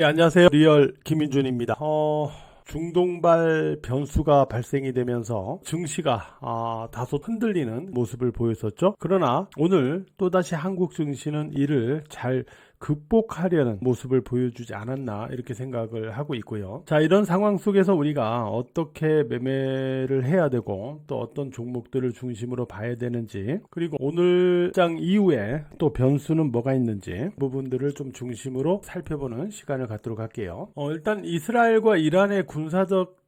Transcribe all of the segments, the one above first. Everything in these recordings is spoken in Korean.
네, 안녕하세요. 리얼 김인준입니다. 중동발 변수가 발생이 되면서 증시가 다소 흔들리는 모습을 보였었죠. 그러나 오늘 또다시 한국 증시는 이를 잘 극복하려는 모습을 보여주지 않았나 이렇게 생각을 하고 있고요. 자, 이런 상황 속에서 우리가 어떻게 매매를 해야 되고 또 어떤 종목들을 중심으로 봐야 되는지, 그리고 오늘 장 이후에 또 변수는 뭐가 있는지 부분들을 좀 중심으로 살펴보는 시간을 갖도록 할게요. 일단 이스라엘과 이란의 군사적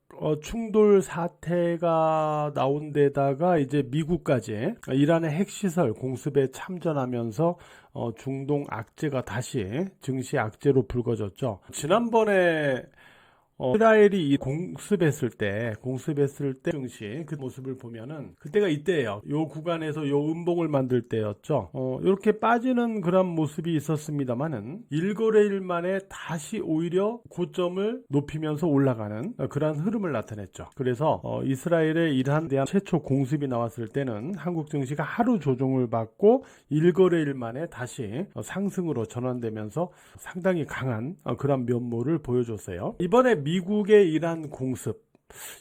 충돌 사태가 나온 데다가 이제 미국까지 이란의 핵시설 공습에 참전하면서 중동 악재가 다시 증시 악재로 불거졌죠. 지난번에 이스라엘이 공습했을 때 증시 그 모습을 보면은 그때가 이때예요. 요 구간에서 요 음봉을 만들 때였죠. 이렇게 빠지는 그런 모습이 있었습니다만은 일거래일 만에 다시 오히려 고점을 높이면서 올라가는 그런 흐름을 나타냈죠. 그래서 이스라엘의 이란에 대한 최초 공습이 나왔을 때는 한국 증시가 하루 조정을 받고 일거래일 만에 다시 상승으로 전환되면서 상당히 강한 그런 면모를 보여줬어요. 이번에 미국의 이란 공습,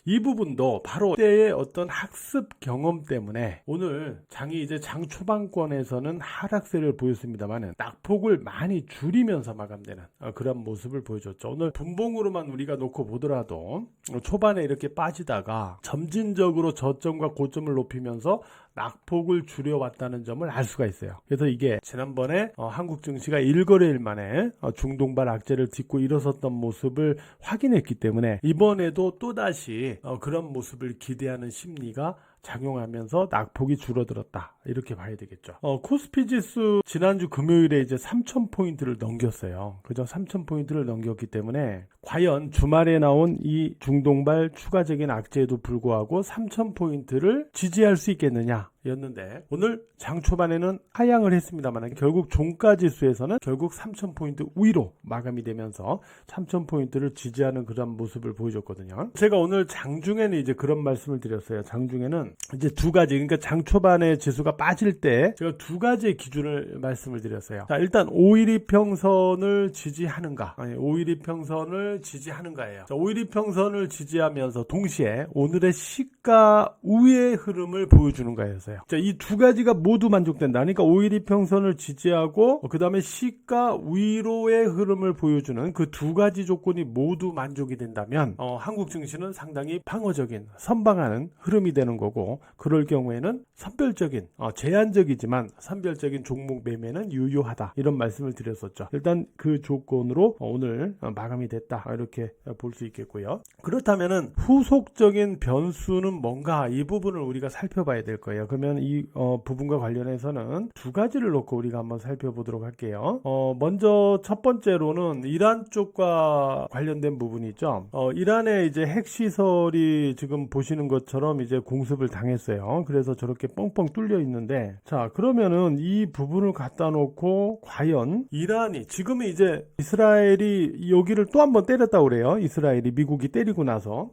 이 부분도 바로 그때의 어떤 학습 경험 때문에 오늘 장이 이제 장 초반권에서는 하락세를 보였습니다만 낙폭을 많이 줄이면서 마감되는 그런 모습을 보여줬죠. 오늘 분봉으로만 우리가 놓고 보더라도 초반에 이렇게 빠지다가 점진적으로 저점과 고점을 높이면서 낙폭을 줄여왔다는 점을 알 수가 있어요. 그래서 이게 지난번에 한국 증시가 일거래일 만에 중동발 악재를 딛고 일어섰던 모습을 확인했기 때문에 이번에도 또다시 그런 모습을 기대하는 심리가 작용하면서 낙폭이 줄어들었다, 이렇게 봐야 되겠죠. 코스피 지수 지난주 금요일에 이제 3,000포인트를 넘겼어요. 그죠? 3,000포인트를 넘겼기 때문에 과연 주말에 나온 이 중동발 추가적인 악재에도 불구하고 3,000포인트를 지지할 수 있겠느냐 였는데, 오늘 장 초반에는 하향을 했습니다만 결국 종가 지수에서는 결국 3,000포인트 위로 마감이 되면서 3,000포인트를 지지하는 그런 모습을 보여줬거든요. 제가 오늘 장중에는 이제 그런 말씀을 드렸어요. 장중에는 이제 두 가지, 그러니까 장 초반에 지수가 빠질 때 제가 두 가지의 기준을 말씀을 드렸어요. 자, 일단 5일이평선을 지지하는가, 아니 5일이평선을 지지하는가예요. 자, 5일이평선을 지지하면서 동시에 오늘의 시가 우의 흐름을 보여주는 거였어요. 자, 이 두 가지가 모두 만족된다. 그러니까 5일이평선을 지지하고 그 다음에 시가 위로의 흐름을 보여주는 그 두 가지 조건이 모두 만족이 된다면 한국 증시는 상당히 방어적인 선방하는 흐름이 되는 거고, 그럴 경우에는 선별적인 제한적이지만 선별적인 종목 매매는 유효하다, 이런 말씀을 드렸었죠. 일단 그 조건으로 오늘 마감이 됐다, 이렇게 볼 수 있겠고요. 그렇다면은 후속적인 변수는 뭔가, 이 부분을 우리가 살펴봐야 될 거예요. 그러면 이 부분과 관련해서는 두 가지를 놓고 우리가 한번 살펴보도록 할게요. 먼저 첫 번째로는 이란 쪽과 관련된 부분이 있죠. 이란의 이제 핵시설이 지금 보시는 것처럼 이제 공습을 당했어요. 그래서 저렇게 뻥뻥 뚫려 있는데, 자, 그러면은 이 부분을 갖다 놓고 과연 이란이 지금 이제 이스라엘이 여기를 또 한번 때렸다고 그래요. 이스라엘이 미국이 때리고 나서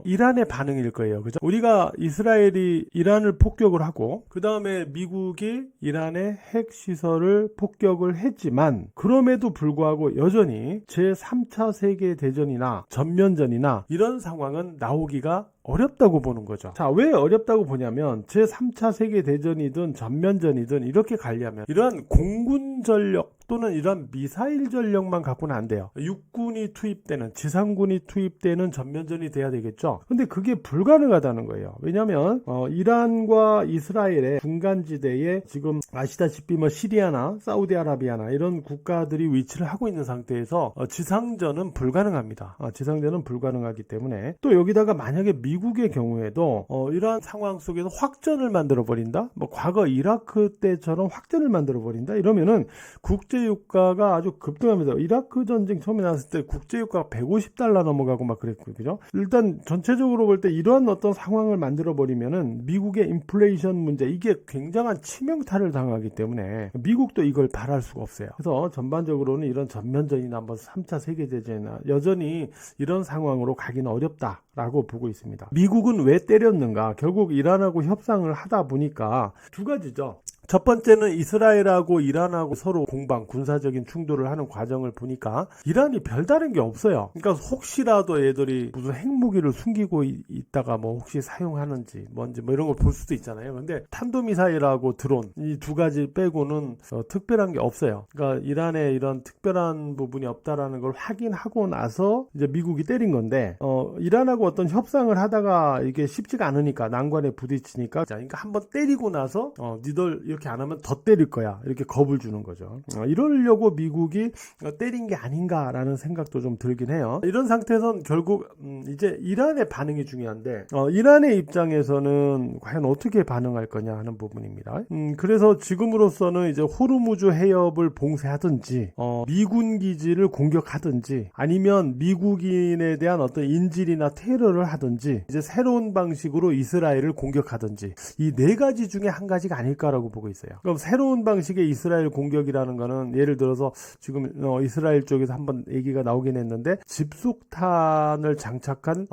이란의 반응일 거예요. 그죠? 우리가 이스라엘이 이란을 폭격을 하고 그 다음에 미국이 이란의 핵시설을 폭격을 했지만, 그럼에도 불구하고 여전히 제3차 세계대전이나 전면전이나 이런 상황은 나오기가 어렵다고 보는 거죠. 자, 왜 어렵다고 보냐면 제3차 세계대전이든 전면전이든 이렇게 가려면 이러한 공군 전력 또는 이런 미사일 전력만 갖고는 안 돼요. 육군이 투입되는, 지상군이 투입되는 전면전이 돼야 되겠죠. 근데 그게 불가능하다는 거예요. 왜냐하면 이란과 이스라엘의 중간지대에 지금 아시다시피 시리아나 사우디아라비아나 이런 국가들이 위치를 하고 있는 상태에서 지상전은 불가능합니다. 지상전은 불가능하기 때문에, 또 여기다가 만약에 미국의 경우에도 이러한 상황 속에서 확전을 만들어 버린다, 과거 이라크 때처럼 확전을 만들어 버린다, 이러면은 국제유가가 아주 급등합니다. 이라크 전쟁 처음에 나왔을 때 국제유가가 150달러 넘어가고 막 그랬고요. 그죠? 일단 전체적으로 볼 때 이러한 어떤 상황을 만들어 버리면은 미국의 인플레이션 문제, 이게 굉장한 치명타를 당하기 때문에 미국도 이걸 바랄 수가 없어요. 그래서 전반적으로는 이런 전면전이나 3차 세계대전이나 여전히 이런 상황으로 가기는 어렵다라고 보고 있습니다. 미국은 왜 때렸는가? 결국 이란하고 협상을 하다 보니까 두 가지죠. 첫 번째는 이스라엘하고 이란하고 서로 공방, 군사적인 충돌을 하는 과정을 보니까 이란이 별다른 게 없어요. 그러니까 혹시라도 얘들이 무슨 핵무기를 숨기고 있다가 뭐 혹시 사용하는지 뭔지 뭐 이런 걸 볼 수도 있잖아요. 근데 탄도미사일하고 드론 이 두 가지 빼고는 특별한 게 없어요. 그러니까 이란에 이런 특별한 부분이 없다라는 걸 확인하고 나서 이제 미국이 때린 건데 이란하고 어떤 협상을 하다가 이게 쉽지가 않으니까 난관에 부딪히니까 그러니까 한번 때리고 나서 니들 이렇게 안 하면 더 때릴 거야 이렇게 겁을 주는 거죠. 이러려고 미국이 때린 게 아닌가라는 생각도 좀 들긴 해요. 이런 상태에선 결국 이제 이란의 반응이 중요한데 이란의 입장에서는 과연 어떻게 반응할 거냐 하는 부분입니다. 그래서 지금으로서는 이제 호르무즈 해협을 봉쇄하든지 미군 기지를 공격하든지 아니면 미국인에 대한 어떤 인질이나 테러를 하든지 이제 새로운 방식으로 이스라엘을 공격하든지 이 네 가지 중에 한 가지가 아닐까라고 보고 있어요. 그럼 새로운 방식의 이스라엘 공격이라는 거는 예를 들어서 지금 이스라엘 쪽에서 한번 얘기가 나오긴 했는데 집속탄을 장착한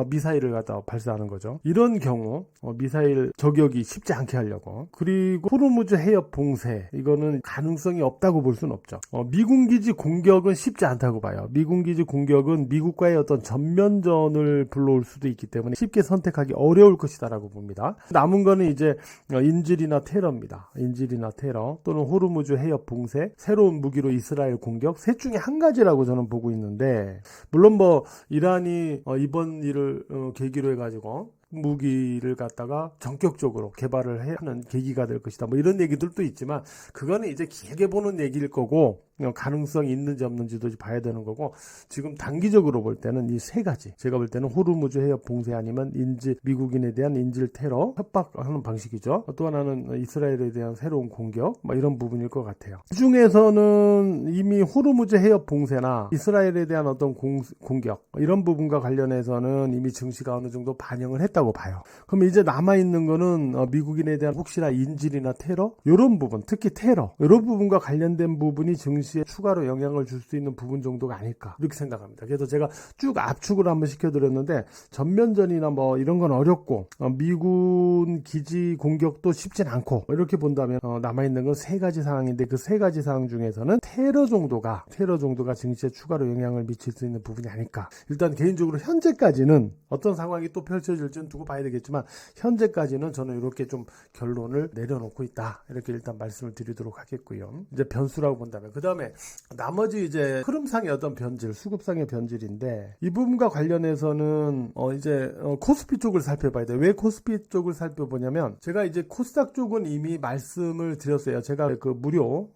미사일을 갖다 발사하는 거죠. 이런 경우 미사일 저격이 쉽지 않게 하려고. 그리고 호르무즈 해협 봉쇄 이거는 가능성이 없다고 볼 수는 없죠. 미군 기지 공격은 쉽지 않다고 봐요. 미군 기지 공격은 미국과의 어떤 전면전을 불러올 수도 있기 때문에 쉽게 선택하기 어려울 것이다라고 봅니다. 남은 거는 이제 인질이나 테러입니다. 인질이나 테러 또는 호르무즈 해협 봉쇄, 새로운 무기로 이스라엘 공격 셋 중에 한 가지라고 저는 보고 있는데 물론 뭐 이란이 이번 일을 계기로 해가지고 무기를 갖다가 전격적으로 개발을 하는 계기가 될 것이다. 뭐 이런 얘기들도 있지만 그거는 이제 길게 보는 얘기일 거고 가능성이 있는지 없는지도 봐야 되는 거고 지금 단기적으로 볼 때는 이 세 가지 제가 볼 때는 호르무즈 해협 봉쇄 아니면 미국인에 대한 인질 테러 협박하는 방식이죠. 또 하나는 이스라엘에 대한 새로운 공격 뭐 이런 부분일 것 같아요. 그 중에서는 이미 호르무즈 해협 봉쇄나 이스라엘에 대한 어떤 공격 이런 부분과 관련해서는 이미 증시가 어느 정도 반영을 했다고 봐요. 그럼 이제 남아있는 거는 미국인에 대한 혹시나 인질이나 테러 이런 부분 특히 테러 이런 부분과 관련된 부분이 증시에 추가로 영향을 줄 수 있는 부분 정도가 아닐까 이렇게 생각합니다. 그래서 제가 쭉 압축을 한번 시켜드렸는데 전면전이나 뭐 이런 건 어렵고 미군 기지 공격도 쉽진 않고 이렇게 본다면 남아있는 건 세 가지 상황인데 그 세 가지 상황 중에서는 테러 정도가 증시에 추가로 영향을 미칠 수 있는 부분이 아닐까. 일단 개인적으로 현재까지는 어떤 상황이 또 펼쳐질지는 두고 봐야 되겠지만 현재까지는 저는 이렇게 좀 결론을 내려놓고 있다 이렇게 일단 말씀을 드리도록 하겠고요. 이제 변수라고 본다면 그 다음에 나머지 이제 흐름상의 어떤 변질 수급상의 변질인데 이 부분과 관련해서는 이제 코스피 쪽을 살펴봐야 돼요. 왜 코스피 쪽을 살펴보냐면 제가 이제 코스닥 쪽은 이미 말씀을 드렸어요. 제가 그 무료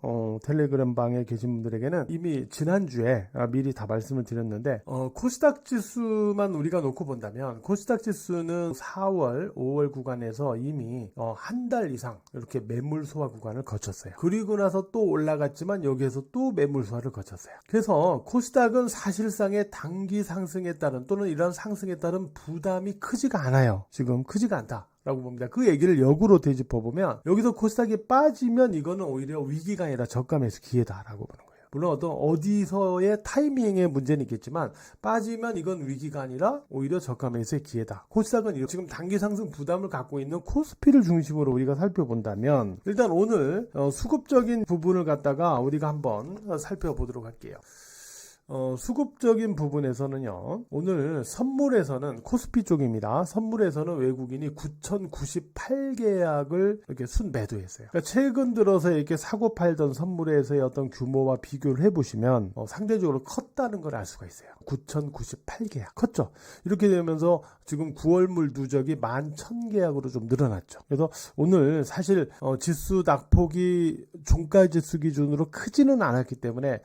텔레그램 방에 계신 분들에게는 이미 지난주에 미리 다 말씀을 드렸는데 코스닥 지수만 우리가 놓고 본다면 코스닥 지수는 4월 5월 구간에서 이미 한 달 이상 이렇게 매물 소화 구간을 거쳤어요. 그리고 나서 또 올라갔지만 여기에서 또 매물 소화를 거쳤어요. 그래서 코스닥은 사실상의 단기 상승에 따른 또는 이런 상승에 따른 부담이 크지가 않아요. 지금 크지가 않다 라고 봅니다. 그 얘기를 역으로 되짚어보면 여기서 코스닥이 빠지면 이거는 오히려 위기가 아니라 저가매수 기회다라고 보는 거예요. 물론 어디서의 타이밍의 문제는 있겠지만 빠지면 이건 위기가 아니라 오히려 저가 매수의 기회다. 코스닥은 지금 단기 상승 부담을 갖고 있는 코스피를 중심으로 우리가 살펴본다면 일단 오늘 수급적인 부분을 갖다가 우리가 한번 살펴보도록 할게요. 수급적인 부분에서는요, 오늘 선물에서는 코스피 쪽입니다. 선물에서는 외국인이 9,098계약을 이렇게 순매도했어요. 그러니까 최근 들어서 이렇게 사고 팔던 선물에서의 어떤 규모와 비교를 해보시면 상대적으로 컸다는 걸 알 수가 있어요. 9,098계약 컸죠. 이렇게 되면서 지금 9월물 누적이 11,000계약으로 좀 늘어났죠. 그래서 오늘 사실 지수 낙폭이 종가 지수 기준으로 크지는 않았기 때문에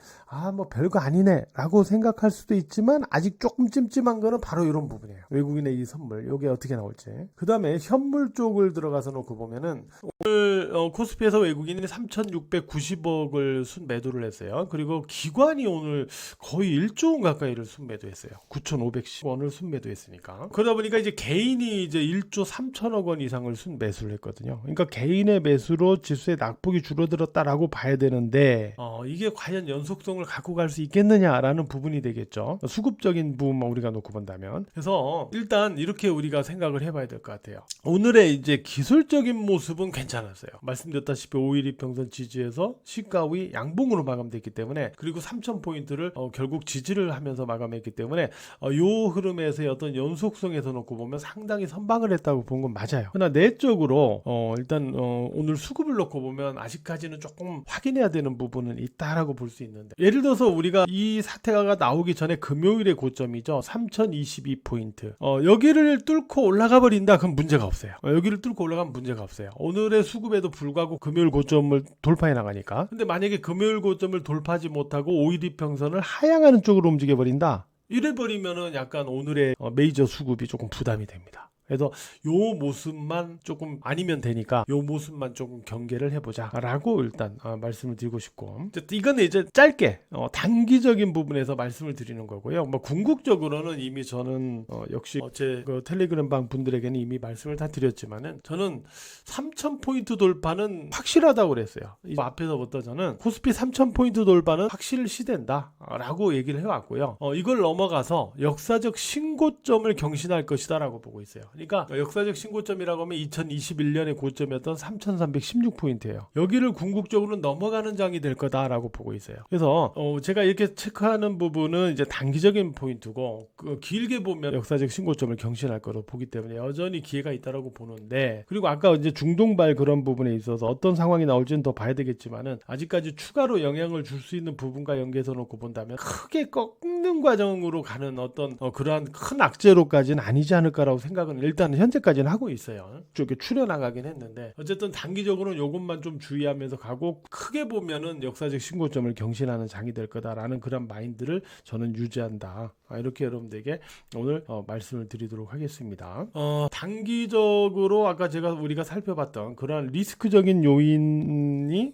뭐 별거 아니네 라고 생각할 수도 있지만 아직 조금 찜찜한 거는 바로 이런 부분이에요. 외국인의 이 선물 이게 어떻게 나올지. 그 다음에 현물 쪽을 들어가서 놓고 보면은 오늘 코스피에서 외국인이 3,690억을 순매도를 했어요. 그리고 기관이 오늘 거의 1조 원 가까이를 순매도했어요. 9,510원을 순매도했으니까. 그러다 보니까 이제 개인이 이제 1조 3천억 원 이상을 순매수를 했거든요. 그러니까 개인의 매수로 지수의 낙폭이 줄어들었다라고 봐야 되는데 이게 과연 연속성을 갖고 갈 수 있겠느냐 있다라는 부분이 되겠죠. 수급적인 부분만 우리가 놓고 본다면. 그래서 일단 이렇게 우리가 생각을 해봐야 될 것 같아요. 오늘의 이제 기술적인 모습은 괜찮았어요. 말씀드렸다시피 5일 이평선 지지에서 시가 위 양봉으로 마감됐기 때문에, 그리고 3,000포인트를 결국 지지를 하면서 마감했기 때문에 요 흐름에서의 어떤 연속성에서 놓고 보면 상당히 선방을 했다고 본 건 맞아요. 그러나 내적으로 일단 오늘 수급을 놓고 보면 아직까지는 조금 확인해야 되는 부분은 있다라고 볼 수 있는데, 예를 들어서 우리가 이 사태가 나오기 전에 금요일의 고점이죠. 3,022포인트. 여기를 뚫고 올라가 버린다. 그럼 문제가 없어요. 여기를 뚫고 올라가면 문제가 없어요. 오늘의 수급에도 불구하고 금요일 고점을 돌파해 나가니까. 근데 만약에 금요일 고점을 돌파하지 못하고 5일 이평선을 하향하는 쪽으로 움직여 버린다. 이래 버리면은 약간 오늘의 메이저 수급이 조금 부담이 됩니다. 그래서 요 모습만 조금 아니면 되니까 요 모습만 조금 경계를 해보자 라고 일단 말씀을 드리고 싶고, 이건 이제 짧게 단기적인 부분에서 말씀을 드리는 거고요. 뭐 궁극적으로는 이미 저는 역시 제 그 텔레그램 방 분들에게는 이미 말씀을 다 드렸지만은, 저는 3,000포인트 돌파는 확실하다고 그랬어요. 이 앞에서부터 저는 코스피 3,000포인트 돌파는 확실시된다 라고 얘기를 해왔고요. 이걸 넘어가서 역사적 신고점을 경신할 것이다 라고 보고 있어요. 그러니까 역사적 신고점이라고 하면 2021년의 고점이었던 3,316포인트예요. 여기를 궁극적으로 넘어가는 장이 될 거다라고 보고 있어요. 그래서 제가 이렇게 체크하는 부분은 이제 단기적인 포인트고, 길게 보면 역사적 신고점을 경신할 거로 보기 때문에 여전히 기회가 있다라고 보는데, 그리고 아까 이제 중동발 그런 부분에 있어서 어떤 상황이 나올지는 더 봐야 되겠지만은, 아직까지 추가로 영향을 줄 수 있는 부분과 연계해서 놓고 본다면 크게 꺾는 과정으로 가는 어떤 그러한 큰 악재로까지는 아니지 않을까라고 생각은 일단 현재까지는 하고 있어요. 이렇게 추려나가긴 했는데, 어쨌든 단기적으로는 이것만 좀 주의하면서 가고, 크게 보면은 역사적 신고점을 경신하는 장이 될 거다라는 그런 마인드를 저는 유지한다. 이렇게 여러분들에게 오늘 말씀을 드리도록 하겠습니다. 단기적으로 아까 우리가 살펴봤던 그런 리스크적인 요인의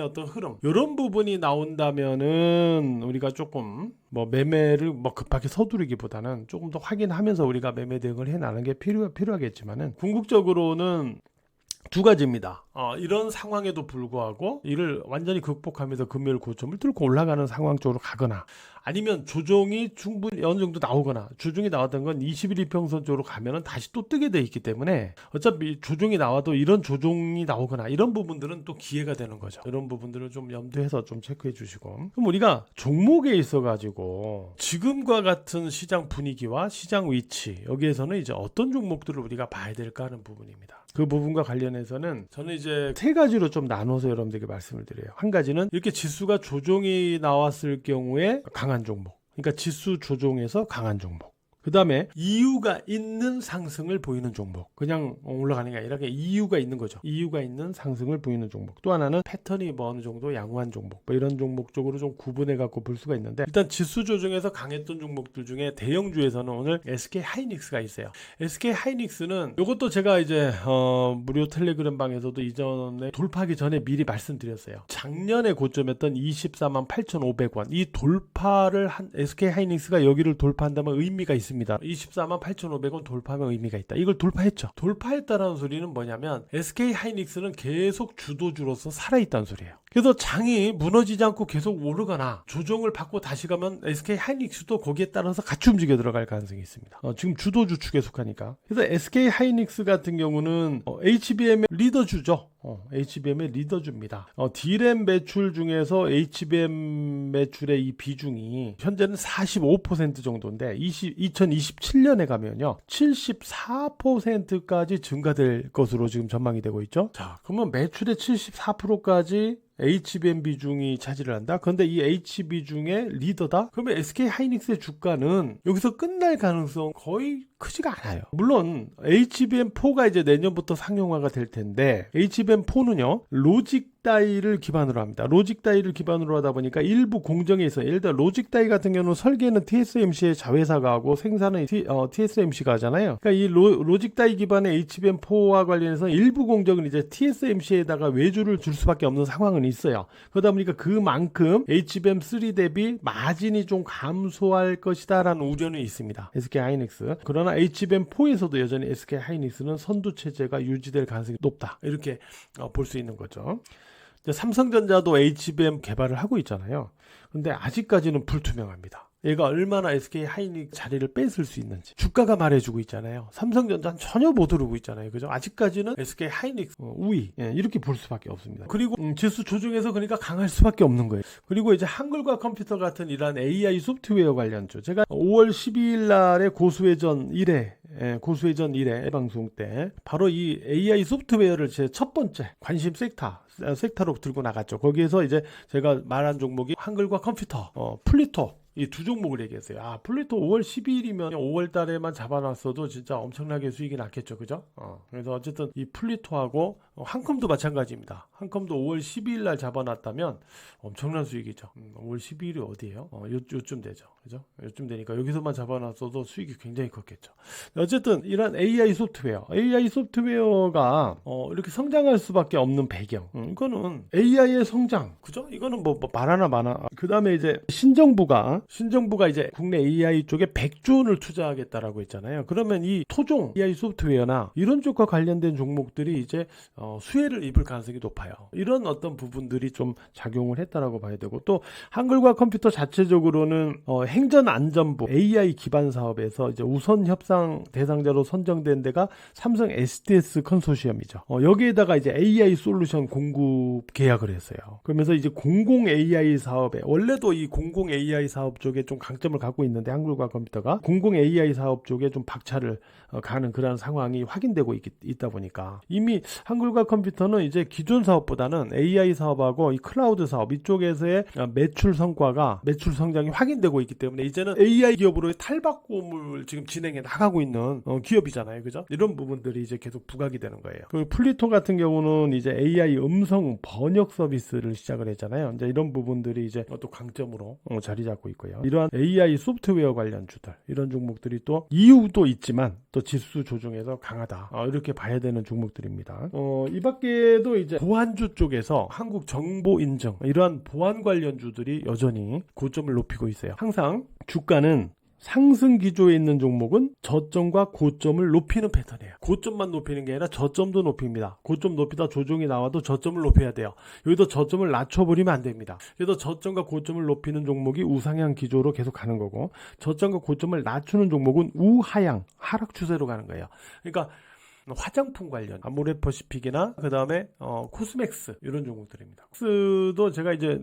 어떤 흐름, 이런 부분이 나온다면은 우리가 조금 매매를 급하게 서두르기보다는 조금 더 확인하면서 우리가 매매 대응을 해나가는 게 필요하겠지만은, 궁극적으로는 두 가지입니다. 이런 상황에도 불구하고 이를 완전히 극복하면서 금요일 고점을 뚫고 올라가는 상황 쪽으로 가거나, 아니면 조정이 충분히 어느 정도 나오거나, 조정이 나왔던 건 21 이평선 쪽으로 가면은 다시 또 뜨게 돼 있기 때문에, 어차피 조정이 나와도 이런 조정이 나오거나 이런 부분들은 또 기회가 되는 거죠. 이런 부분들을 좀 염두해서 좀 체크해 주시고, 그럼 우리가 종목에 있어 가지고 지금과 같은 시장 분위기와 시장 위치, 여기에서는 이제 어떤 종목들을 우리가 봐야 될까 하는 부분입니다. 그 부분과 관련해서는 저는 이제 세 가지로 좀 나눠서 여러분들에게 말씀을 드려요. 한 가지는 이렇게 지수가 조정이 나왔을 경우에 강한 종목, 그러니까 지수 조정에서 강한 종목. 그 다음에 이유가 있는 상승을 보이는 종목, 그냥 올라가는 게 아니라 이유가 있는 거죠. 이유가 있는 상승을 보이는 종목. 또 하나는 패턴이 어느 정도 양호한 종목, 이런 종목 쪽으로 좀 구분해 갖고 볼 수가 있는데, 일단 지수 조정에서 강했던 종목들 중에 대형주에서는 오늘 SK 하이닉스가 있어요. SK 하이닉스는 이것도 제가 이제 무료 텔레그램 방에서도 이전에 돌파하기 전에 미리 말씀드렸어요. 작년에 고점했던 24만 8,500원, 이 돌파를 한 SK 하이닉스가 여기를 돌파한다면 의미가 있습니다. 24만 8,500원 돌파하면 의미가 있다. 이걸 돌파했죠. 돌파했다라는 소리는 뭐냐면 SK 하이닉스는 계속 주도주로서 살아있다는 소리예요. 그래서 장이 무너지지 않고 계속 오르거나 조정을 받고 다시 가면 SK 하이닉스도 거기에 따라서 같이 움직여 들어갈 가능성이 있습니다. 지금 주도주 축에 속하니까. 그래서 SK 하이닉스 같은 경우는 HBM의 리더주죠. HBM의 리더주입니다. D램 매출 중에서 HBM 매출의 이 비중이 현재는 45% 정도인데 2027년에 가면요 74%까지 증가될 것으로 지금 전망이 되고 있죠. 자, 그러면 매출의 74%까지 HBM 비중이 차지를 한다. 그런데 이 H 비중의 리더다? 그러면 SK 하이닉스의 주가는 여기서 끝날 가능성 거의 크지가 않아요. 물론 HBM4가 이제 내년부터 상용화가 될 텐데, HBM4는요 로직 다이를 기반으로 합니다. 로직 다이를 기반으로 하다 보니까 일부 공정에 있어요. 예를 들어 로직 다이 같은 경우는 설계는 TSMC의 자회사가 하고 생산은 TSMC가 하잖아요. 그러니까 이 로직 다이 기반의 HBM4와 관련해서 일부 공정은 이제 TSMC에다가 외주를 줄 수밖에 없는 상황은 있어요. 그러다 보니까 그만큼 HBM3 대비 마진이 좀 감소할 것이다라는 우려는 있습니다. SK 하이닉스. 그러나 HBM4에서도 여전히 SK 하이닉스는 선두 체제가 유지될 가능성이 높다. 이렇게 볼 수 있는 거죠. 삼성전자도 HBM 개발을 하고 있잖아요. 근데 아직까지는 불투명합니다. 얘가 얼마나 SK 하이닉 자리를 뺏을 수 있는지 주가가 말해주고 있잖아요. 삼성전자는 전혀 못 오르고 있잖아요. 그죠? 아직까지는 SK 하이닉 우위, 이렇게 볼 수밖에 없습니다. 그리고 지수 조정에서 그러니까 강할 수밖에 없는 거예요. 그리고 이제 한글과 컴퓨터 같은 이런 AI 소프트웨어 관련주, 제가 5월 12일 날에 고수회전 1회 방송 때 바로 이 AI 소프트웨어를 제 첫 번째 관심 섹터로 들고 나갔죠. 거기에서 이제 제가 말한 종목이 한글과 컴퓨터, 플리토, 이 두 종목을 얘기했어요. 플리토 5월 12일이면 5월 달에만 잡아놨어도 진짜 엄청나게 수익이 났겠죠. 그죠? 그래서 어쨌든 이 플리토하고 한컴도 마찬가지입니다. 한컴도 5월 12일 날 잡아놨다면 엄청난 수익이죠. 5월 12일이 어디예요? 요쯤 되죠. 그죠? 요쯤 되니까 여기서만 잡아놨어도 수익이 굉장히 컸겠죠. 어쨌든 이런 AI 소프트웨어가 이렇게 성장할 수밖에 없는 배경. 이거는 AI의 성장. 그죠? 이거는 뭐 말하나 마나. 그 다음에 이제 신정부가 이제 국내 AI 쪽에 100조 원을 투자하겠다라고 했잖아요. 그러면 이 토종 AI 소프트웨어나 이런 쪽과 관련된 종목들이 이제 수혜를 입을 가능성이 높아요. 이런 어떤 부분들이 좀 작용을 했다라고 봐야 되고, 또 한글과 컴퓨터 자체적으로는 행전안전부 AI 기반 사업에서 이제 우선 협상 대상자로 선정된 데가 삼성 STS 컨소시엄이죠. 여기에다가 이제 AI 솔루션 공급 계약을 했어요. 그러면서 이제 공공 AI 사업에, 원래도 이 공공 AI 사업 쪽에 좀 강점을 갖고 있는데 한글과 컴퓨터가 공공 AI 사업 쪽에 좀 박차를 가는 그런 상황이 확인되고 있다 보니까 이미 한글과 컴퓨터는 이제 기존 사업보다는 AI 사업하고 이 클라우드 사업 이쪽에서의 매출 성장이 확인되고 있기 때문에 이제는 AI 기업으로의 탈바꿈을 지금 진행해 나가고 있는 기업이잖아요. 그죠? 이런 부분들이 이제 계속 부각이 되는 거예요. 그 플리토 같은 경우는 이제 AI 음성 번역 서비스를 시작을 했잖아요. 이제 이런 부분들이 이제 또 강점으로 자리 잡고 있고요. 이러한 AI 소프트웨어 관련주들, 이런 종목들이 또 이유도 있지만 또 지수 조정에서 강하다, 이렇게 봐야 되는 종목들입니다. 이 밖에도 이제 보안주 쪽에서 한국 정보 인증, 이러한 보안 관련주들이 여전히 고점을 높이고 있어요. 항상 주가는 상승 기조에 있는 종목은 저점과 고점을 높이는 패턴이에요. 고점만 높이는 게 아니라 저점도 높입니다. 고점 높이다 조정이 나와도 저점을 높여야 돼요. 여기도 저점을 낮춰버리면 안 됩니다. 그래서 저점과 고점을 높이는 종목이 우상향 기조로 계속 가는 거고, 저점과 고점을 낮추는 종목은 우하향, 하락 추세로 가는 거예요. 그러니까 화장품 관련 아모레퍼시픽이나 그 다음에 코스맥스, 이런 종목들입니다. 코스도 제가 이제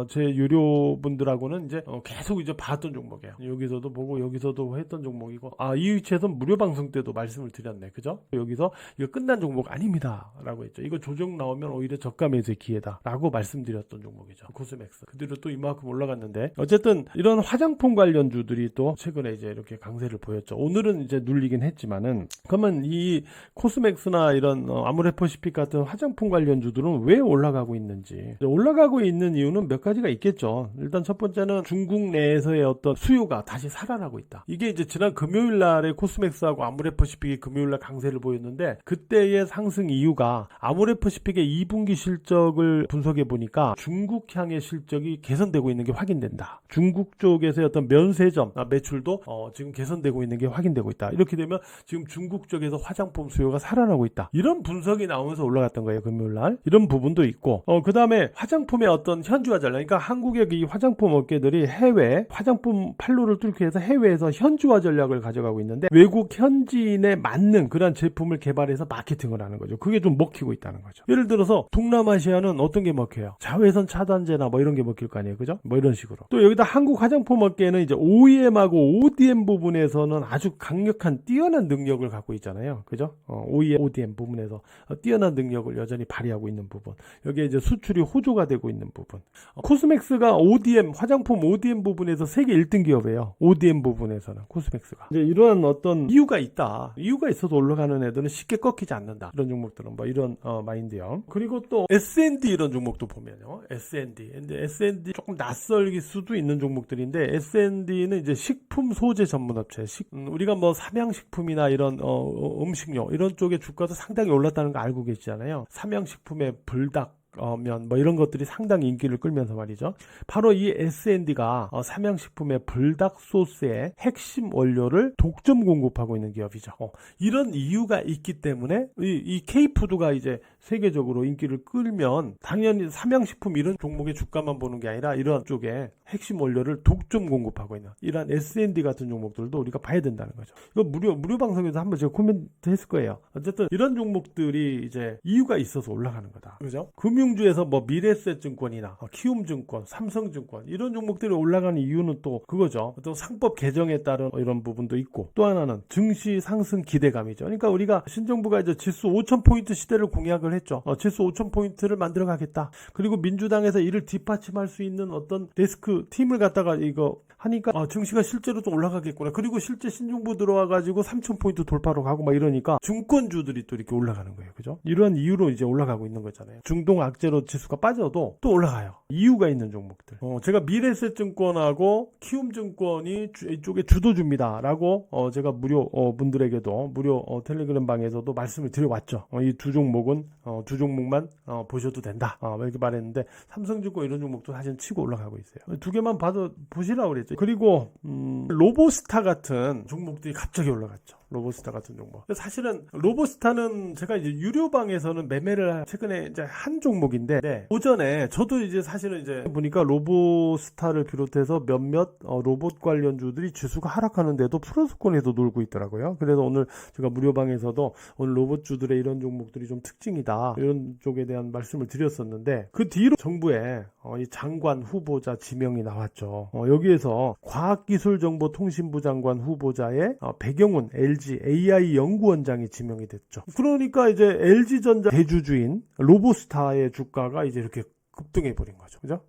제 유료 분들하고는 이제 계속 이제 봤던 종목이에요. 여기서도 보고 여기서도 했던 종목이고, 이 위치에서 무료 방송 때도 말씀을 드렸네. 그죠? 여기서 이거 끝난 종목 아닙니다 라고 했죠. 이거 조정 나오면 오히려 저가 매수의 기회다 라고 말씀드렸던 종목이죠. 코스맥스 그 뒤로 또 이만큼 올라갔는데, 어쨌든 이런 화장품 관련주들이 또 최근에 이제 이렇게 강세를 보였죠. 오늘은 이제 눌리긴 했지만은, 그러면 이 코스맥스나 이런 아모레퍼시픽 같은 화장품 관련주들은 왜 올라가고 있는지, 올라가고 있는 이유는 몇 가지가 있겠죠. 일단 첫 번째는 중국 내에서의 어떤 수요가 다시 살아나고 있다. 이게 이제 지난 금요일 날에 코스맥스하고 아모레퍼시픽이 금요일 날 강세를 보였는데, 그때의 상승 이유가 아모레퍼시픽의 2분기 실적을 분석해 보니까 중국향의 실적이 개선되고 있는 게 확인된다. 중국 쪽에서의 어떤 면세점 매출도 지금 개선되고 있는 게 확인되고 있다. 이렇게 되면 지금 중국 쪽에서 화장품 수요가 살아나고 있다. 이런 분석이 나오면서 올라갔던 거예요, 금요일날. 이런 부분도 있고, 그 다음에 화장품의 어떤 현지화 전략, 그러니까 한국의 이 화장품 업계들이 해외 화장품 판로를 뚫기 위해서 해외에서 현지화 전략을 가져가고 있는데, 외국 현지인에 맞는 그런 제품을 개발해서 마케팅을 하는 거죠. 그게 좀 먹히고 있다는 거죠. 예를 들어서 동남아시아는 어떤 게 먹혀요? 자외선 차단제나 뭐 이런 게 먹힐 거 아니에요, 그죠? 뭐 이런 식으로. 또 여기다 한국 화장품 업계는 이제 OEM하고 ODM 부분에서는 아주 강력한 뛰어난 능력을 갖고 있잖아요, 그죠? OEM 부분에서 뛰어난 능력을 여전히 발휘하고 있는 부분, 여기에 이제 수출이 호조가 되고 있는 부분. 코스맥스가 ODM, 화장품 ODM 부분에서 세계 1등 기업이에요. ODM 부분에서는 코스맥스가. 이제 이러한 어떤 이유가 있다. 이유가 있어서 올라가는 애들은 쉽게 꺾이지 않는다. 이런 종목들은 뭐 이런 마인드요. 그리고 또 S&D 이런 종목도 보면요. S&D. 근데 S&D 조금 낯설기 수도 있는 종목들인데, S&D는 이제 식품 소재 전문 업체. 우리가 뭐 삼양식품이나 이런 음식료 이런 쪽의 주가도 상당히 올랐다는 거 알고 계시잖아요. 삼양식품의 불닭, 뭐 이런 것들이 상당히 인기를 끌면서 말이죠. 바로 이 S&D가 삼양식품의 불닭 소스의 핵심 원료를 독점 공급하고 있는 기업이죠. 이런 이유가 있기 때문에 이 K푸드가 이제 세계적으로 인기를 끌면 당연히 삼양식품 이런 종목의 주가만 보는 게 아니라 이런 쪽에 핵심 원료를 독점 공급하고 있는 이런 S&D 같은 종목들도 우리가 봐야 된다는 거죠. 이거 무료 방송에서 한번 제가 코멘트 했을 거예요. 어쨌든 이런 종목들이 이제 이유가 있어서 올라가는 거다. 그죠? 금융주에서 뭐 미래에셋증권이나 키움증권, 삼성증권 이런 종목들이 올라가는 이유는 또 그거죠. 또 상법 개정에 따른 이런 부분도 있고 또 하나는 증시 상승 기대감이죠. 그러니까 우리가 신정부가 이제 지수 5,000포인트 시대를 공약을 했죠. 지수 5,000포인트를 만들어 가겠다. 그리고 민주당에서 이를 뒷받침할 수 있는 어떤 데스크 팀을 갖다가 이거 하니까 증시가 실제로 좀 올라가겠구나. 그리고 실제 신정부 들어와가지고 3,000포인트 돌파로 가고 막 이러니까 증권주들이 또 이렇게 올라가는 거예요. 그죠? 이런 이유로 이제 올라가고 있는 거잖아요. 중동 악재로 지수가 빠져도 또 올라가요. 이유가 있는 종목들. 제가 미래에셋증권하고 키움증권이 이쪽에 주도주입니다라고 제가 무료 분들에게도 무료 텔레그램 방에서도 말씀을 드려왔죠. 이 두 종목은 두 종목만 보셔도 된다. 이렇게 말했는데 삼성증권 이런 종목도 사실 치고 올라가고 있어요. 두 개만 봐도 보시라고 그랬죠. 그리고 로보스타 같은 종목들이 갑자기 올라갔죠. 로보스타 같은 종목. 사실은 로보스타는 제가 이제 유료방에서는 매매를 최근에 이제 한 종목인데 오전에 저도 이제 사실은 이제 보니까 로보스타를 비롯해서 몇몇 로봇 관련주들이 지수가 하락하는데도 플러스권에서 놀고 있더라고요. 그래서 오늘 제가 무료방에서도 오늘 로봇주들의 이런 종목들이 좀 특징이다 이런 쪽에 대한 말씀을 드렸었는데 그 뒤로 정부에 이 장관 후보자 지명이 나왔죠. 여기에서 과학기술정보통신부 장관 후보자의 배경훈 LG AI 연구원장이 지명이 됐죠. 그러니까 이제 LG전자 대주주인 로보스타의 주가가 이제 이렇게 급등해 버린 거죠. 그죠?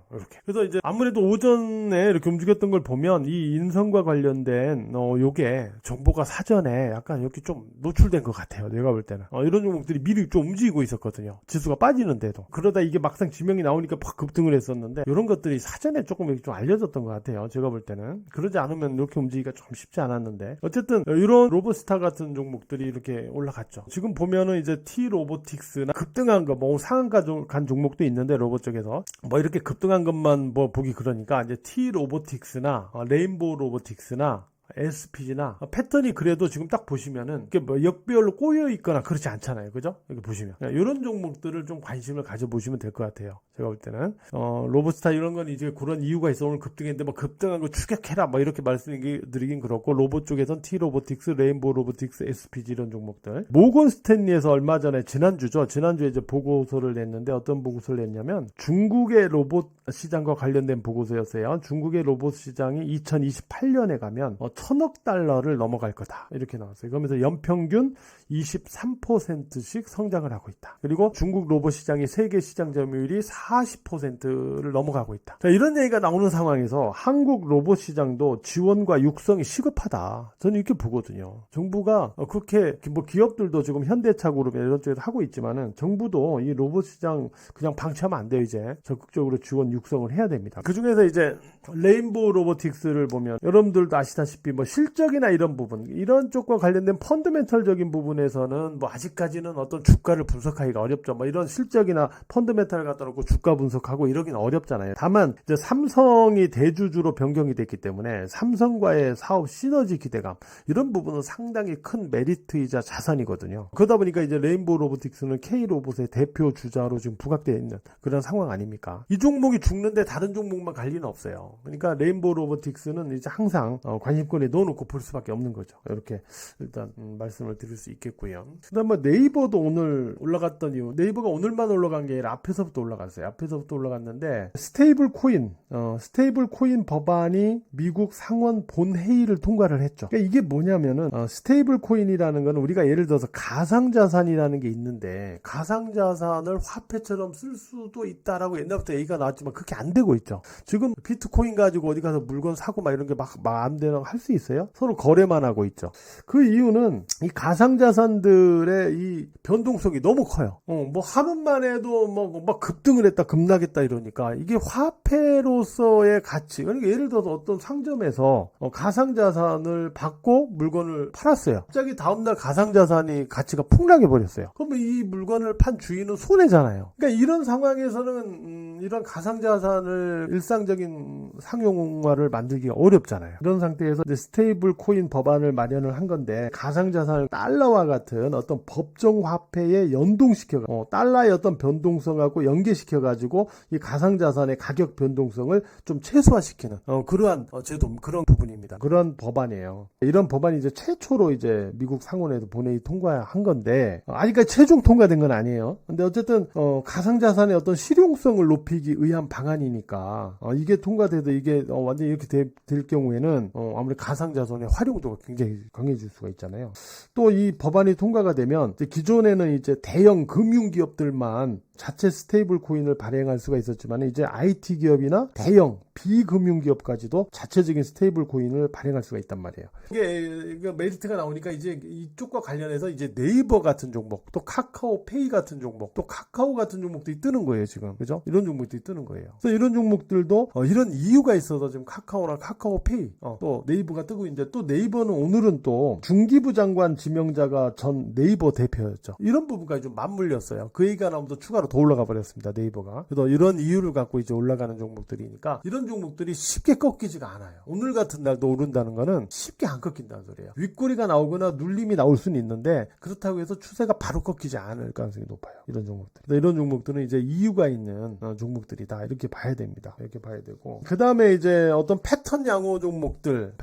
이렇게. 그래서 이제 아무래도 오전에 이렇게 움직였던 걸 보면 이 인선과 관련된 요게 정보가 사전에 약간 이렇게 좀 노출된 것 같아요. 내가 볼 때는 이런 종목들이 미리 좀 움직이고 있었거든요. 지수가 빠지는데도. 그러다 이게 막상 지명이 나오니까 팍 급등을 했었는데 이런 것들이 사전에 조금 이렇게 좀 알려졌던 것 같아요. 제가 볼 때는. 그러지 않으면 이렇게 움직이기가 좀 쉽지 않았는데 어쨌든 이런 로보스타 같은 종목들이 이렇게 올라갔죠. 지금 보면은 이제 T-로보틱스나 급등한 거 뭐 상한가 간 종목도 있는데 로봇 쪽에서 뭐 이렇게 급등한 것만 뭐 보기 그러니까 이제 T-로보틱스나 레인보우 로보틱스나 SPG나 패턴이 그래도 지금 딱 보시면은 이게 뭐 역별로 꼬여 있거나 그렇지 않잖아요. 그죠? 여기 보시면 이런 종목들을 좀 관심을 가져보시면 될 것 같아요. 제가 볼 때는 로보스타 이런 건 이제 그런 이유가 있어 오늘 급등했는데 뭐 급등한 거 추격해라 뭐 이렇게 말씀드리긴 그렇고 로봇 쪽에선 T-로보틱스, 레인보우 로보틱스, SPG 이런 종목들. 모건 스탠리에서 얼마 전에 지난주에 이제 보고서를 냈는데 어떤 보고서를 냈냐면 중국의 로봇 시장과 관련된 보고서였어요. 중국의 로봇 시장이 2028년에 가면 1,000억 달러를 넘어갈 거다. 이렇게 나왔어요. 그러면서 연평균 23%씩 성장을 하고 있다. 그리고 중국 로봇 시장이 세계 시장 점유율이 40%를 넘어가고 있다. 자, 이런 얘기가 나오는 상황에서 한국 로봇 시장도 지원과 육성이 시급하다. 저는 이렇게 보거든요. 정부가 그렇게 뭐 기업들도 지금 현대차 그룹 이런 쪽에서 하고 있지만은 정부도 이 로봇 시장 그냥 방치하면 안 돼요. 이제 적극적으로 지원 육성을 해야 됩니다. 그 중에서 이제 레인보우 로보틱스를 보면 여러분들도 아시다시피 뭐 실적이나 이런 부분 이런 쪽과 관련된 펀더멘털적인 부분에서는 뭐 아직까지는 어떤 주가를 분석하기가 어렵죠. 뭐 이런 실적이나 펀더멘털을 갖다 놓고 주가 분석하고 이러긴 어렵잖아요. 다만 이제 삼성이 대주주로 변경이 됐기 때문에 삼성과의 사업 시너지 기대감 이런 부분은 상당히 큰 메리트이자 자산이거든요. 그러다 보니까 이제 레인보우 로보틱스는 K로봇의 대표 주자로 지금 부각되어 있는 그런 상황 아닙니까? 이 종목이 죽는데 다른 종목만 갈 리는 없어요. 그러니까 레인보우 로보틱스는 이제 항상 관심권에 넣어놓고 볼 수밖에 없는 거죠. 이렇게 일단 말씀을 드릴 수 있겠고요. 그다음에 네이버도 오늘 올라갔던 이유, 네이버가 오늘만 올라간 게 아니라 앞에서부터 올라갔어요. 앞에서부터 올라갔는데 스테이블 코인 법안이 미국 상원 본회의를 통과를 했죠. 그러니까 이게 뭐냐면은 스테이블 코인이라는 거는 우리가 예를 들어서 가상자산이라는 게 있는데 가상자산을 화폐처럼 쓸 수도 있다라고 옛날부터 얘기가 나왔지만 그렇게 안 되고 있죠. 지금 비트코인 가지고 어디 가서 물건 사고 막 이런 게 막 마음대로 할 수 있어요? 서로 거래만 하고 있죠. 그 이유는 이 가상자산들의 이 변동성이 너무 커요. 뭐 하루만 해도 막 급등을 했다 급락했다 이러니까 이게 화폐로서의 가치, 그러니까 예를 들어서 어떤 상점에서 가상자산을 받고 물건을 팔았어요. 갑자기 다음날 가상자산이 가치가 폭락해 버렸어요. 그러면 이 물건을 판 주인은 손해잖아요. 그러니까 이런 상황에서는 이런 가상자산을 일상적인 상용화를 만들기가 어렵잖아요. 이런 상태에서 이제 스테이블 코인 법안을 마련을 한 건데, 가상자산을 달러와 같은 어떤 법정 화폐에 연동시켜, 달러의 어떤 변동성하고 연계시켜가지고 이 가상자산의 가격 변동성을 좀 최소화시키는 그러한 제도, 그런 부분입니다. 그런 법안이에요. 이런 법안이 이제 최초로 이제 미국 상원에도 본회의 통과한 건데, 아직까지 최종 통과된 건 아니에요. 근데 어쨌든 가상자산의 어떤 실용성을 높이기 위한 방안이니까 이게 통과돼도 이게 완전히 이렇게 될 경우에는 아무래도 가상자산의 활용도가 굉장히 강해질 수가 있잖아요. 또 이 법안이 통과가 되면 이제 기존에는 이제 대형 금융기업들만 자체 스테이블 코인을 발행할 수가 있었지만, 이제 IT 기업이나 대형 비금융기업까지도 자체적인 스테이블 코인을 발행할 수가 있단 말이에요. 이게 메리트가 나오니까 이제 이쪽과 관련해서 이제 네이버 같은 종목, 또 카카오페이 같은 종목, 또 카카오 같은 종목들이 뜨는 거예요, 지금. 그죠? 이런 종목들이 뜨는 거예요. 그래서 이런 종목들도 이런 이유가 있어서 지금 카카오나 카카오페이, 또 네이버가 뜨고 있는데, 또 네이버는 오늘은 또 중기부 장관 지명자가 전 네이버 대표였죠. 이런 부분까지 좀 맞물렸어요. 그 얘기가 나오면 또 추가로 더 올라가 버렸습니다, 네이버가. 그래서 이런 이유를 갖고 이제 올라가는 종목들이니까 이런 종목들이 쉽게 꺾이지가 않아요. 오늘 같은 날도 오른다는 거는 쉽게 안 꺾인다는 소리예요. 윗꼬리가 나오거나 눌림이 나올 수는 있는데, 그렇다고 해서 추세가 바로 꺾이지 않을 가능성이 높아요, 이런 종목들. 이런 종목들은 이제 이유가 있는 종목들이다, 이렇게 봐야 됩니다. 이렇게 봐야 되고, 그 다음에 이제 어떤 패턴 양호 종목들,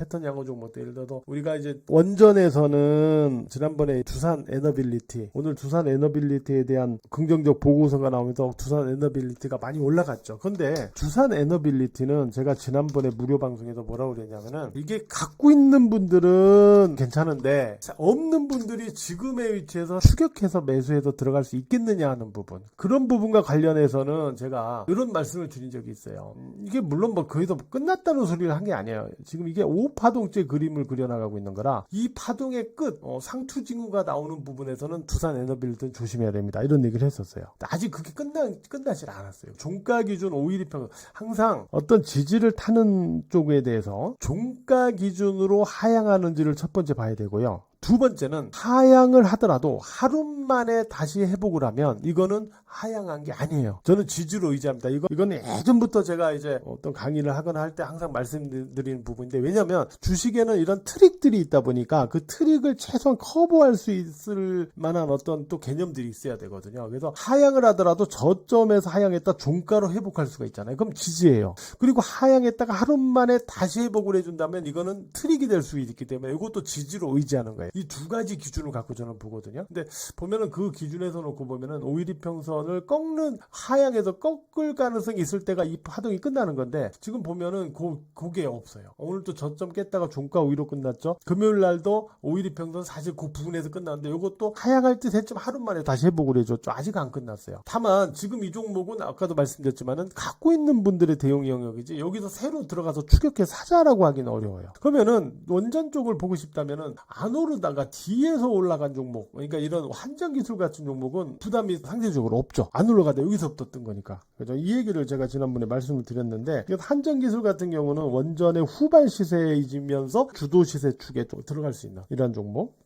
예를 들어서 우리가 이제 원전에서는 지난번에 두산 에너빌리티, 오늘 두산 에너빌리티에 대한 긍정적 보고서가 나오면서 두산 에너빌리티가 많이 올라갔죠. 근데 두산 에너빌리티는 제가 지난번에 무료 방송에서 뭐라고 그랬냐면은, 이게 갖고 있는 분들은 괜찮은데 없는 분들이 지금의 위치에서 추격해서 매수해서 들어갈 수 있겠느냐 하는 부분, 그런 부분과 관련해서는 제가 이런 말씀을 드린 적이 있어요. 이게 물론 뭐 거기서 끝났다는 소리를 한 게 아니에요. 지금 이게 5파동째 그림을 그려나가고 있는 거라, 이 파동의 끝, 상투징후가 나오는 부분에서는 두산 에너빌리티는 조심해야 됩니다, 이런 얘기를 했었어요. 아직 그게 끝나질 않았어요. 종가 기준 5일이평, 항상 어떤 지지를 타는 쪽에 대해서 종가 기준으로 하향하는지를 첫 번째 봐야 되고요. 두 번째는 하향을 하더라도 하루 만에 다시 회복을 하면 이거는 하향한 게 아니에요. 저는 지지로 의지합니다. 이거는 예전부터 제가 이제 어떤 강의를 하거나 할 때 항상 말씀드리는 부분인데, 왜냐면 주식에는 이런 트릭들이 있다 보니까 그 트릭을 최소한 커버할 수 있을 만한 어떤 또 개념들이 있어야 되거든요. 그래서 하향을 하더라도 저점에서 하향했다 종가로 회복할 수가 있잖아요. 그럼 지지예요. 그리고 하향했다가 하루 만에 다시 회복을 해준다면 이거는 트릭이 될 수 있기 때문에 이것도 지지로 의지하는 거예요. 이 두 가지 기준을 갖고 저는 보거든요. 근데 보면은 그 기준에서 놓고 보면은 5일이평선을 꺾는, 하향해서 꺾을 가능성이 있을 때가 이 파동이 끝나는 건데, 지금 보면은 그게 없어요. 오늘 또 저점 깼다가 종가 5위로 끝났죠. 금요일 날도 5일이평선 사실 그 부분에서 끝났는데, 이것도 하향할 듯 했지만 하루 만에 다시 회복을 해줬죠. 아직 안 끝났어요. 다만 지금 이 종목은 아까도 말씀드렸지만은 갖고 있는 분들의 대응 영역이지, 여기서 새로 들어가서 추격해 사자라고 하기는 어려워요. 그러면은 원전 쪽을 보고 싶다면은 안 오르다가 뒤에서 올라간 종목, 그러니까 이런 한전기술 같은 종목은 부담이 상대적으로 없죠. 안 올라가다 여기서부터 뜬 거니까. 그죠? 이 얘기를 제가 지난번에 말씀을 드렸는데, 한전기술 같은 경우는 원전의 후반 시세에 잊으면서 주도 시세 축에 들어갈 수 있는 이런 종목.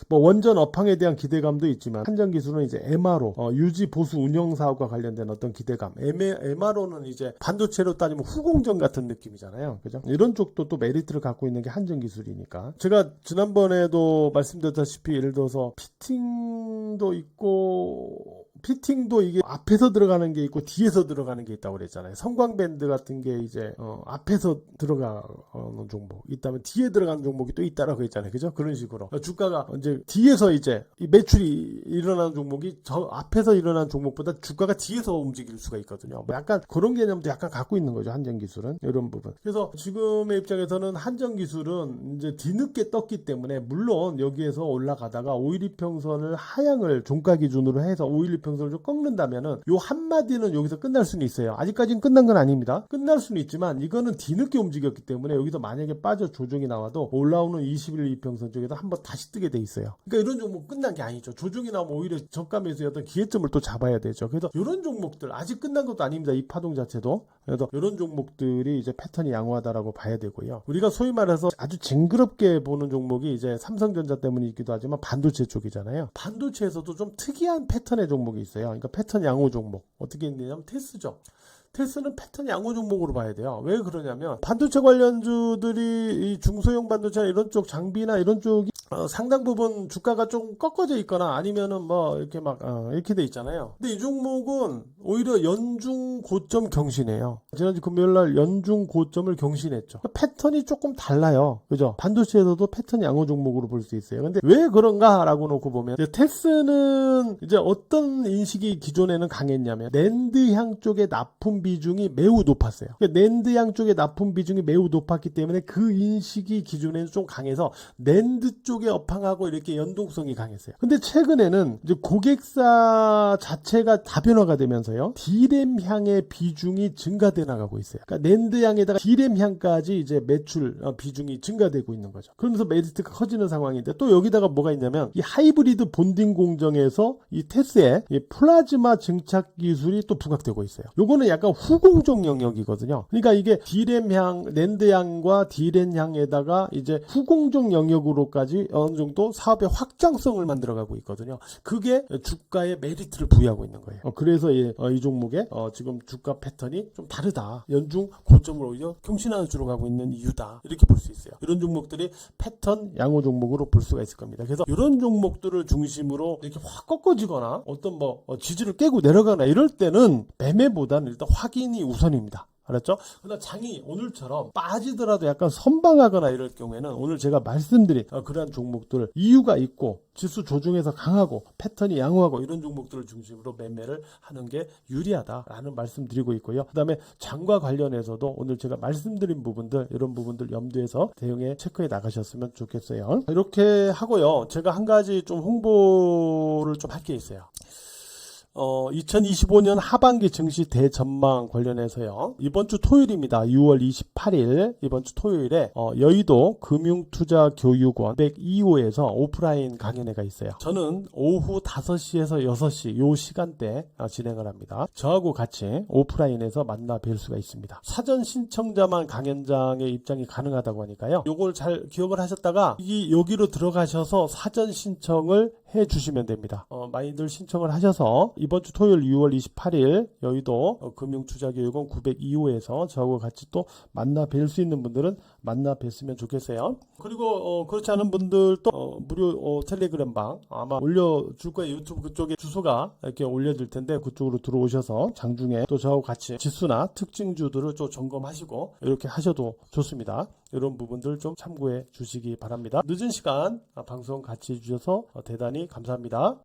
뭐 원전 업황에 대한 기대감도 있지만, 한전기술은 이제 MRO, 유지 보수 운영 사업과 관련된 어떤 기대감, MRO는 이제 반도체로 따지면 후공정 같은 느낌이잖아요. 그죠? 이런 쪽도 또 메리트를 갖고 있는 게 한전기술이니까. 제가 지난번에도 말씀드렸다시피, 예를 들어서 피팅도 있고, 피팅도 이게 앞에서 들어가는 게 있고 뒤에서 들어가는 게 있다고 그랬잖아요. 성광밴드 같은 게 이제 앞에서 들어가는 종목 있다면 뒤에 들어가는 종목이 또 있다라고 했잖아요. 그죠? 그런 식으로 주가가 이제 뒤에서 이제 이 매출이 일어나는 종목이 저 앞에서 일어나는 종목보다 주가가 뒤에서 움직일 수가 있거든요. 뭐 약간 그런 개념도 약간 갖고 있는 거죠, 한전기술은. 이런 부분. 그래서 지금의 입장에서는 한전기술은 이제 뒤늦게 떴기 때문에, 물론 여기에서 올라가다가 5일이평선을 하향을 종가 기준으로 해서 5일이평선 이평선을 좀 꺾는다면은 요 한마디는 여기서 끝날 수는 있어요. 아직까지는 끝난 건 아닙니다. 끝날 수는 있지만 이거는 뒤늦게 움직였기 때문에 여기서 만약에 빠져 조정이 나와도 올라오는 21 이평선 쪽에서 한번 다시 뜨게 돼 있어요. 그러니까 이런 종목 끝난 게 아니죠. 조정이 나오면 오히려 저가 매수의 어떤 기회점을 또 잡아야 되죠. 그래서 이런 종목들 아직 끝난 것도 아닙니다. 이 파동 자체도. 그래서 이런 종목들이 이제 패턴이 양호하다라고 봐야 되고요. 우리가 소위 말해서 아주 징그럽게 보는 종목이 이제 삼성전자 때문이기도 하지만 반도체 쪽이잖아요. 반도체에서도 좀 특이한 패턴의 종목이 있어요. 그러니까 패턴 양호 종목. 어떻게 있냐면 테스죠. 테스는 패턴 양호 종목으로 봐야 돼요. 왜 그러냐면 반도체 관련주들이 이 중소형 반도체나 이런 쪽 장비나 이런 쪽이 상당 부분 주가가 좀 꺾어져 있거나 아니면은 뭐 이렇게 막 이렇게 돼 있잖아요. 근데 이 종목은 오히려 연중 고점 경신해요. 지난주 금요일날 연중 고점을 경신했죠. 패턴이 조금 달라요. 그죠? 반도체에서도 패턴 양호 종목으로 볼 수 있어요. 근데 왜 그런가라고 놓고 보면 테스는 이제 어떤 인식이 기존에는 강했냐면 낸드향 쪽의 납품 비중이 매우 높았어요. 그러니까 낸드향 쪽의 납품 비중이 매우 높았기 때문에 그 인식이 기존에는 좀 강해서 낸드 쪽에 업황하고 이렇게 연동성이 강했어요. 근데 최근에는 이제 고객사 자체가 다변화가 되면서요. D램향의 비중이 증가돼 나가고 있어요. 그러니까 낸드향에다가 D램향까지 이제 매출 비중이 증가되고 있는 거죠. 그러면서 메리트가 커지는 상황인데 또 여기다가 뭐가 있냐면 이 하이브리드 본딩 공정에서 이 테스의 이 플라즈마 증착 기술이 또 부각되고 있어요. 요거는 약간 후공정 영역이거든요. 그러니까 이게 D램향, 낸드향과 D램향에다가 이제 후공정 영역으로까지 어느 정도 사업의 확장성을 만들어가고 있거든요. 그게 주가에 메리트를 부여하고 있는 거예요. 그래서 이 종목의 지금 주가 패턴이 좀 다르다. 연중 고점을 오히려 경신하는 주로 가고 있는 이유다. 이렇게 볼 수 있어요. 이런 종목들이 패턴 양호 종목으로 볼 수가 있을 겁니다. 그래서 이런 종목들을 중심으로 이렇게 확 꺾어지거나 어떤 지지를 깨고 내려가나 이럴 때는 매매보다는 일단 확인이 우선입니다. 알았죠? 그러나 장이 오늘처럼 빠지더라도 약간 선방하거나 이럴 경우에는 오늘 제가 말씀드린 그러한 종목들 이유가 있고 지수 조정에서 강하고 패턴이 양호하고 이런 종목들을 중심으로 매매를 하는 게 유리하다라는 말씀드리고 있고요. 그 다음에 장과 관련해서도 오늘 제가 말씀드린 부분들 이런 부분들 염두에서 대응에 체크해 나가셨으면 좋겠어요. 이렇게 하고요. 제가 한 가지 좀 홍보를 좀 할 게 있어요. 2025년 하반기 증시 대전망 관련해서요. 이번 주 토요일입니다. 6월 28일 이번 주 토요일에 여의도 금융투자교육원 102호에서 오프라인 강연회가 있어요. 저는 오후 5시에서 6시 요 시간대 진행을 합니다. 저하고 같이 오프라인에서 만나 뵐 수가 있습니다. 사전 신청자만 강연장에 입장이 가능하다고 하니까요. 요걸 잘 기억을 하셨다가 여기로 들어가셔서 사전 신청을 해 주시면 됩니다. 많이들 신청을 하셔서 이번 주 토요일 6월 28일 여의도 금융투자교육원 902호에서 저하고 같이 또 만나 뵐 수 있는 분들은 만나 뵀으면 좋겠어요. 그리고 그렇지 않은 분들도 무료 텔레그램방 아마 올려줄 거예요. 유튜브 그쪽에 주소가 이렇게 올려질 텐데 그쪽으로 들어오셔서 장중에 또 저하고 같이 지수나 특징주들을 좀 점검하시고 이렇게 하셔도 좋습니다. 이런 부분들 좀 참고해 주시기 바랍니다. 늦은 시간 방송 같이 해주셔서 대단히 감사합니다.